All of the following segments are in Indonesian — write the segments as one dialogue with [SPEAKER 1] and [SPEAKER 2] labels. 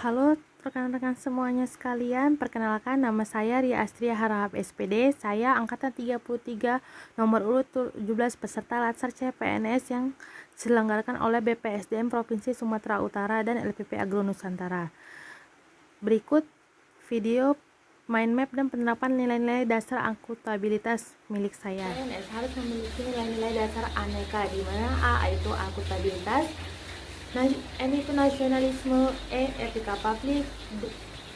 [SPEAKER 1] Halo rekan-rekan semuanya sekalian, perkenalkan nama saya Ria Astria Harahap SPD. Saya angkatan 33 nomor urut 17 peserta Latsar CPNS yang diselenggarakan oleh BPSDM Provinsi Sumatera Utara dan LPP Agro Nusantara. Berikut video mind map dan penerapan nilai-nilai dasar akuntabilitas milik saya. PNS harus memiliki nilai-nilai dasar aneka, di mana A itu akuntabilitas, N itu nasionalisme, E etika publik,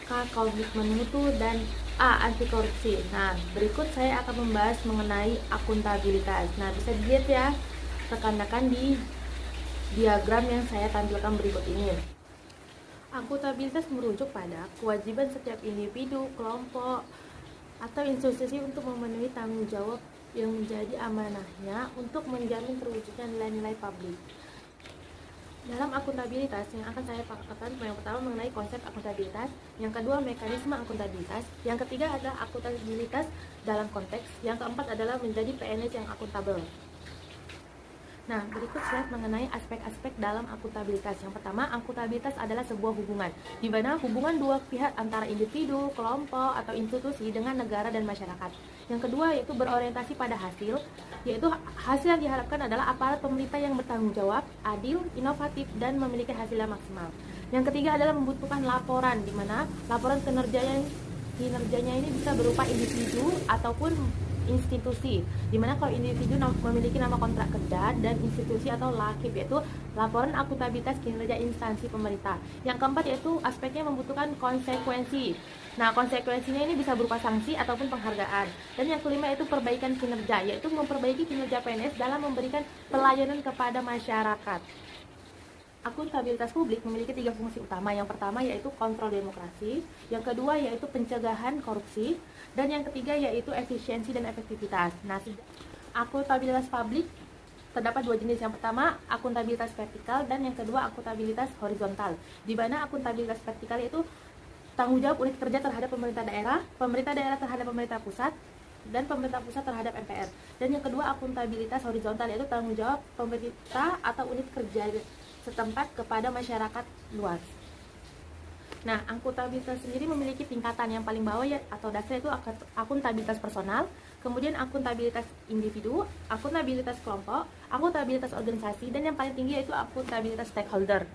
[SPEAKER 1] K komitmen mutu, dan A anti korupsi. Nah, berikut saya akan membahas mengenai akuntabilitas. Nah, bisa dilihat ya rekan-rekan di diagram yang saya tampilkan berikut ini. Akuntabilitas merujuk pada kewajiban setiap individu, kelompok, atau institusi untuk memenuhi tanggung jawab yang menjadi amanahnya untuk menjamin terwujudnya nilai-nilai publik. Dalam akuntabilitas yang akan saya paparkan, yang pertama mengenai konsep akuntabilitas, yang kedua mekanisme akuntabilitas, yang ketiga adalah akuntabilitas dalam konteks, yang keempat adalah menjadi PNS yang akuntabel. Nah, berikut slide mengenai aspek-aspek dalam akuntabilitas. Yang pertama, akuntabilitas adalah sebuah hubungan, di mana hubungan dua pihak antara individu, kelompok, atau institusi dengan negara dan masyarakat. Yang kedua yaitu berorientasi pada hasil, yaitu hasil yang diharapkan adalah aparat pemerintah yang bertanggung jawab, adil, inovatif, dan memiliki hasil yang maksimal. Yang ketiga adalah membutuhkan laporan, di mana laporan kinerjanya ini bisa berupa individu ataupun institusi, dimana kalau individu memiliki nama kontrak kerja dan institusi atau LAKIP, yaitu laporan akuntabilitas kinerja instansi pemerintah. Yang keempat yaitu aspeknya membutuhkan konsekuensi. Nah, konsekuensinya ini bisa berupa sanksi ataupun penghargaan. Dan yang kelima yaitu perbaikan kinerja, yaitu memperbaiki kinerja PNS dalam memberikan pelayanan kepada masyarakat. Akuntabilitas publik memiliki tiga fungsi utama. Yang pertama yaitu kontrol demokrasi, yang kedua yaitu pencegahan korupsi, dan yang ketiga yaitu efisiensi dan efektivitas. Nah, akuntabilitas publik terdapat dua jenis. Yang pertama akuntabilitas vertikal dan yang kedua akuntabilitas horizontal. Di mana akuntabilitas vertikal itu tanggung jawab unit kerja terhadap pemerintah daerah terhadap pemerintah pusat, dan pemerintah pusat terhadap MPR. Dan yang kedua akuntabilitas horizontal yaitu tanggung jawab pemerintah atau unit kerja setempat kepada masyarakat luas. Nah, akuntabilitas sendiri memiliki tingkatan. Yang paling bawah ya atau dasar itu akuntabilitas personal, kemudian akuntabilitas individu, akuntabilitas kelompok, akuntabilitas organisasi, dan yang paling tinggi yaitu akuntabilitas stakeholder.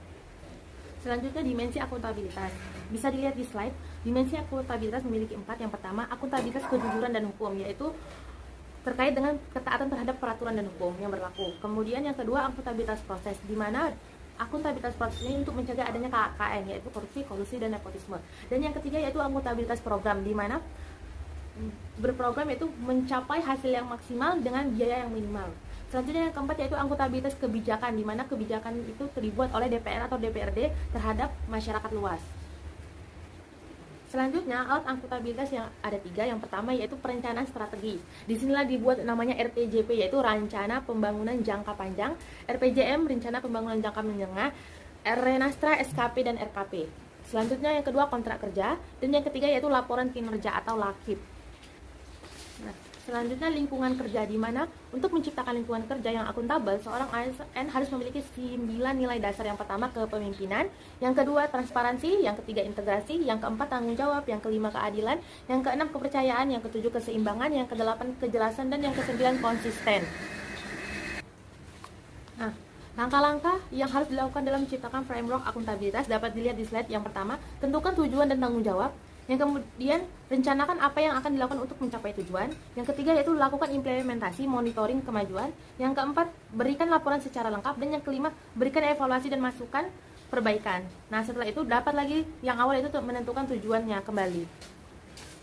[SPEAKER 1] Selanjutnya dimensi akuntabilitas. Bisa dilihat di slide. Dimensi akuntabilitas memiliki 4. Yang pertama, akuntabilitas kejujuran dan hukum, yaitu terkait dengan ketaatan terhadap peraturan dan hukum yang berlaku. Kemudian yang kedua, akuntabilitas proses, di mana akuntabilitas proses ini untuk mencegah adanya KKN, yaitu korupsi, kolusi, dan nepotisme. Dan yang ketiga yaitu akuntabilitas program, di mana berprogram yaitu mencapai hasil yang maksimal dengan biaya yang minimal. Selanjutnya yang keempat yaitu akuntabilitas kebijakan, di mana kebijakan itu dibuat oleh DPR atau DPRD terhadap masyarakat luas. Selanjutnya, alat akuntabilitas yang ada 3. Yang pertama yaitu perencanaan strategi. Disinilah dibuat namanya RPJP, yaitu Rencana Pembangunan Jangka Panjang, RPJM Rencana Pembangunan Jangka Menengah, Renastra SKP dan RKP. Selanjutnya yang kedua kontrak kerja, dan yang ketiga yaitu laporan kinerja atau LAKIP. Nah, selanjutnya lingkungan kerja, di mana untuk menciptakan lingkungan kerja yang akuntabel, seorang ASN harus memiliki 9 nilai dasar. Yang pertama kepemimpinan, yang kedua transparansi, yang ketiga integrasi, yang keempat tanggung jawab, yang kelima keadilan, yang keenam kepercayaan, yang ketujuh keseimbangan, yang kedelapan kejelasan, dan yang kesembilan konsisten. Nah, langkah-langkah yang harus dilakukan dalam menciptakan framework akuntabilitas dapat dilihat di slide. Yang pertama, tentukan tujuan dan tanggung jawab. Yang kemudian, rencanakan apa yang akan dilakukan untuk mencapai tujuan. Yang ketiga yaitu lakukan implementasi, monitoring kemajuan. Yang keempat, berikan laporan secara lengkap. Dan yang kelima, berikan evaluasi dan masukan perbaikan. Nah, setelah itu dapat lagi yang awal itu menentukan tujuannya kembali.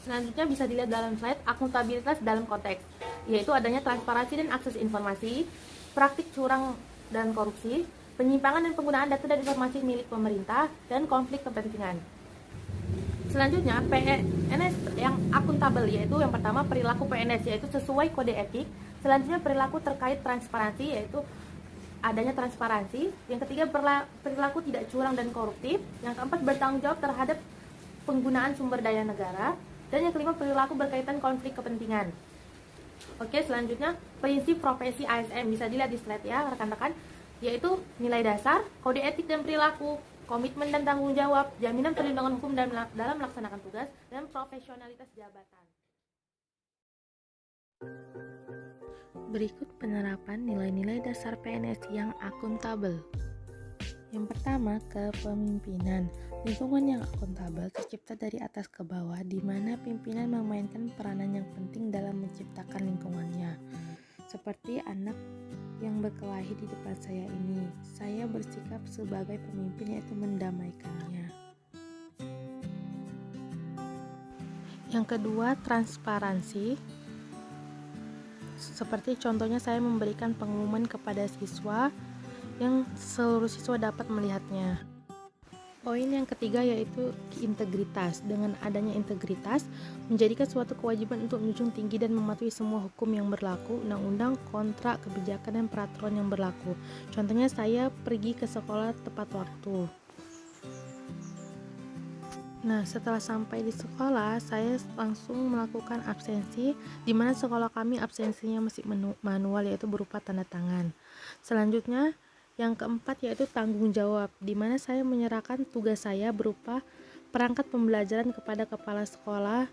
[SPEAKER 1] Selanjutnya bisa dilihat dalam slide akuntabilitas dalam konteks, yaitu adanya transparansi dan akses informasi, praktik curang dan korupsi, penyimpangan dan penggunaan data dan informasi milik pemerintah, dan konflik kepentingan. Selanjutnya, PNS yang akuntabel, yaitu yang pertama perilaku PNS, yaitu sesuai kode etik. Selanjutnya perilaku terkait transparansi, yaitu adanya transparansi. Yang ketiga perilaku tidak curang dan koruptif. Yang keempat bertanggung jawab terhadap penggunaan sumber daya negara. Dan yang kelima perilaku berkaitan konflik kepentingan. Oke, selanjutnya prinsip profesi ASN bisa dilihat di slide ya rekan-rekan, yaitu nilai dasar, kode etik dan perilaku komitmen dan tanggung jawab, jaminan perlindungan hukum dalam melaksanakan tugas, dan profesionalitas jabatan. Berikut penerapan nilai-nilai dasar PNS yang akuntabel. Yang pertama, kepemimpinan. Lingkungan yang akuntabel tercipta dari atas ke bawah, di mana pimpinan memainkan peranan yang penting dalam menciptakan lingkungannya. Seperti anak yang berkelahi di depan saya ini, saya bersikap sebagai pemimpin, yaitu mendamaikannya. Yang kedua, transparansi. Seperti contohnya saya memberikan pengumuman kepada siswa yang seluruh siswa dapat melihatnya. Poin yang ketiga yaitu integritas. Dengan adanya integritas, menjadikan suatu kewajiban untuk menjunjung tinggi dan mematuhi semua hukum yang berlaku, undang-undang, kontrak, kebijakan, dan peraturan yang berlaku. Contohnya saya pergi ke sekolah tepat waktu. Nah, setelah sampai di sekolah, saya langsung melakukan absensi, di mana sekolah kami absensinya masih manual, yaitu berupa tanda tangan. Selanjutnya, yang keempat yaitu tanggung jawab, di mana saya menyerahkan tugas saya berupa perangkat pembelajaran kepada kepala sekolah.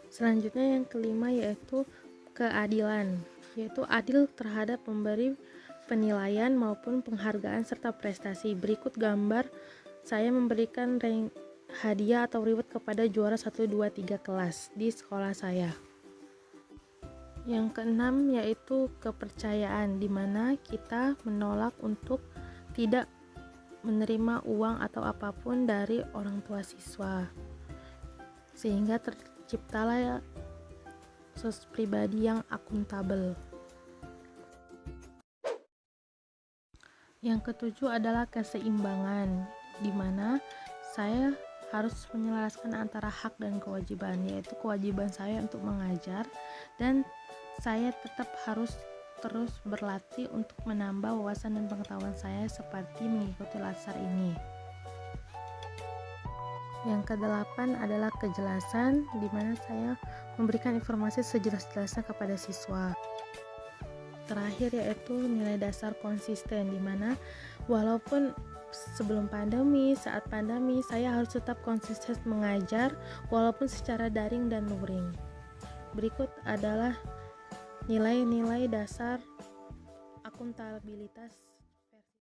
[SPEAKER 1] Selanjutnya yang kelima yaitu keadilan, yaitu adil terhadap pemberi penilaian maupun penghargaan serta prestasi. Berikut gambar saya memberikan hadiah atau reward kepada juara 1, 2, 3 kelas di sekolah saya. Yang keenam yaitu kepercayaan, di mana kita menolak untuk tidak menerima uang atau apapun dari orang tua siswa, sehingga terciptalah sosok pribadi yang akuntabel. Yang ketujuh adalah keseimbangan, di mana saya harus menyelaraskan antara hak dan kewajiban, yaitu kewajiban saya untuk mengajar, dan saya tetap harus terus berlatih untuk menambah wawasan dan pengetahuan saya seperti mengikuti latsar ini. Yang kedelapan adalah kejelasan, di mana saya memberikan informasi sejelas-jelasnya kepada siswa. Terakhir yaitu nilai dasar konsisten, di mana walaupun sebelum pandemi, saat pandemi, saya harus tetap konsisten mengajar walaupun secara daring dan luring. Berikut adalah nilai-nilai dasar akuntabilitas